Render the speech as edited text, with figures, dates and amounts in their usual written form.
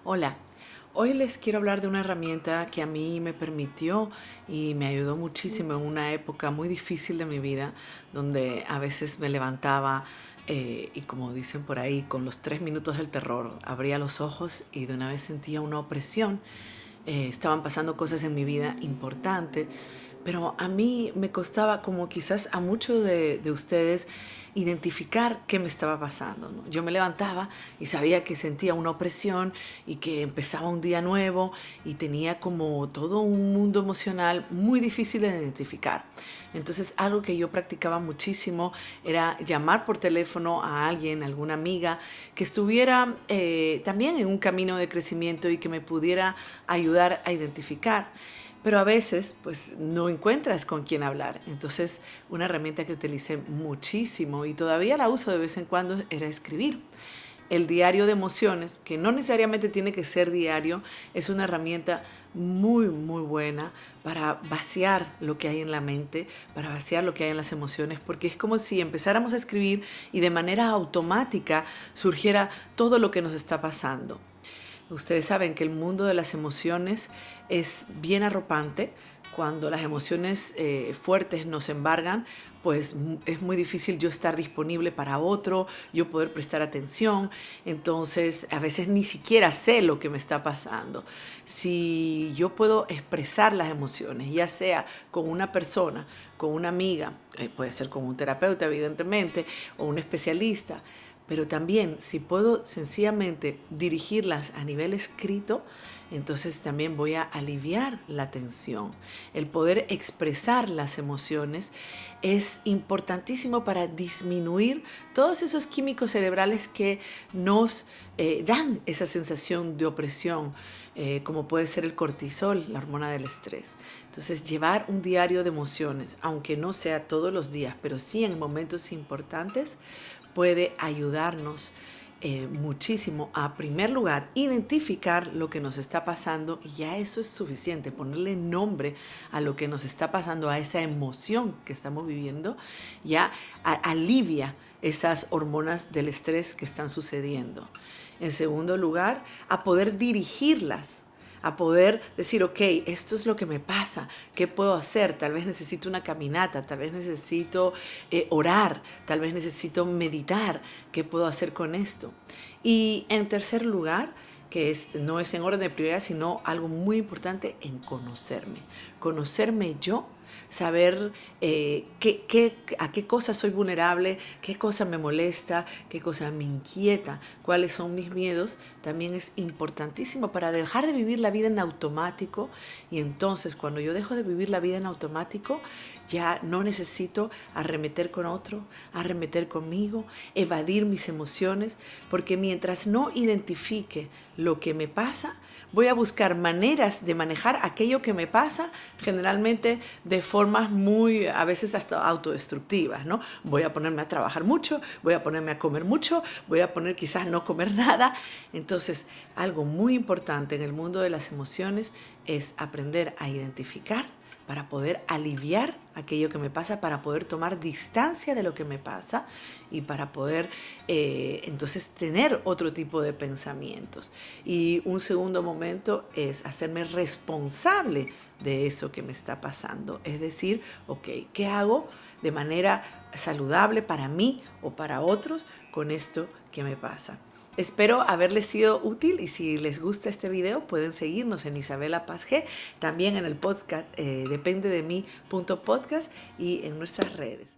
Hola, hoy les quiero hablar de una herramienta que a mí me permitió y me ayudó muchísimo en una época muy difícil de mi vida, donde a veces me levantaba y como dicen por ahí, con los 3 minutos del terror, abría los ojos y de una vez sentía una opresión. Estaban pasando cosas en mi vida importantes, pero a mí me costaba, como quizás a muchos de ustedes, identificar qué me estaba pasando, ¿no? Yo me levantaba y sabía que sentía una opresión y que empezaba un día nuevo y tenía como todo un mundo emocional muy difícil de identificar. Entonces, algo que yo practicaba muchísimo era llamar por teléfono a alguien, alguna amiga, que estuviera también en un camino de crecimiento y que me pudiera ayudar a identificar. Pero a veces, pues, no encuentras con quién hablar. Entonces, una herramienta que utilicé muchísimo y todavía la uso de vez en cuando era escribir. El diario de emociones, que no necesariamente tiene que ser diario, es una herramienta muy, muy buena para vaciar lo que hay en la mente, para vaciar lo que hay en las emociones, porque es como si empezáramos a escribir y de manera automática surgiera todo lo que nos está pasando. Ustedes saben que el mundo de las emociones es bien arropante. Cuando las emociones fuertes nos embargan, pues es muy difícil yo estar disponible para otro, yo poder prestar atención. Entonces, a veces ni siquiera sé lo que me está pasando. Si yo puedo expresar las emociones, ya sea con una persona, con una amiga, puede ser con un terapeuta, evidentemente, o un especialista, pero también si puedo sencillamente dirigirlas a nivel escrito, entonces también voy a aliviar la tensión. El poder expresar las emociones es importantísimo para disminuir todos esos químicos cerebrales que nos dan esa sensación de opresión, como puede ser el cortisol, la hormona del estrés. Entonces, llevar un diario de emociones, aunque no sea todos los días, pero sí en momentos importantes, puede ayudarnos muchísimo a, en primer lugar, identificar lo que nos está pasando, y ya eso es suficiente, ponerle nombre a lo que nos está pasando, a esa emoción que estamos viviendo, ya alivia esas hormonas del estrés que están sucediendo. En segundo lugar, a poder dirigirlas, a poder decir, ok, esto es lo que me pasa, ¿qué puedo hacer? Tal vez necesito una caminata, tal vez necesito orar, tal vez necesito meditar, ¿qué puedo hacer con esto? Y en tercer lugar, que no es en orden de prioridad, sino algo muy importante, en conocerme yo, saber a qué cosas soy vulnerable, qué cosa me molesta, qué cosa me inquieta, cuáles son mis miedos, también es importantísimo para dejar de vivir la vida en automático. Y entonces, cuando yo dejo de vivir la vida en automático, ya no necesito arremeter con otro, arremeter conmigo, evadir mis emociones, porque mientras no identifique lo que me pasa, voy a buscar maneras de manejar aquello que me pasa, generalmente de formas muy, a veces hasta autodestructivas, ¿no? Voy a ponerme a trabajar mucho, voy a ponerme a comer mucho, voy a poner quizás no comer nada. Entonces, algo muy importante en el mundo de las emociones es aprender a identificar para poder aliviar aquello que me pasa, para poder tomar distancia de lo que me pasa y para poder entonces tener otro tipo de pensamientos. Y un segundo momento es hacerme responsable de eso que me está pasando. Es decir, ok, ¿qué hago de manera saludable para mí o para otros con esto que me pasa? Espero haberles sido útil, y si les gusta este video pueden seguirnos en Isabela Paz G, también en el podcast depende de mí.podcast y en nuestras redes.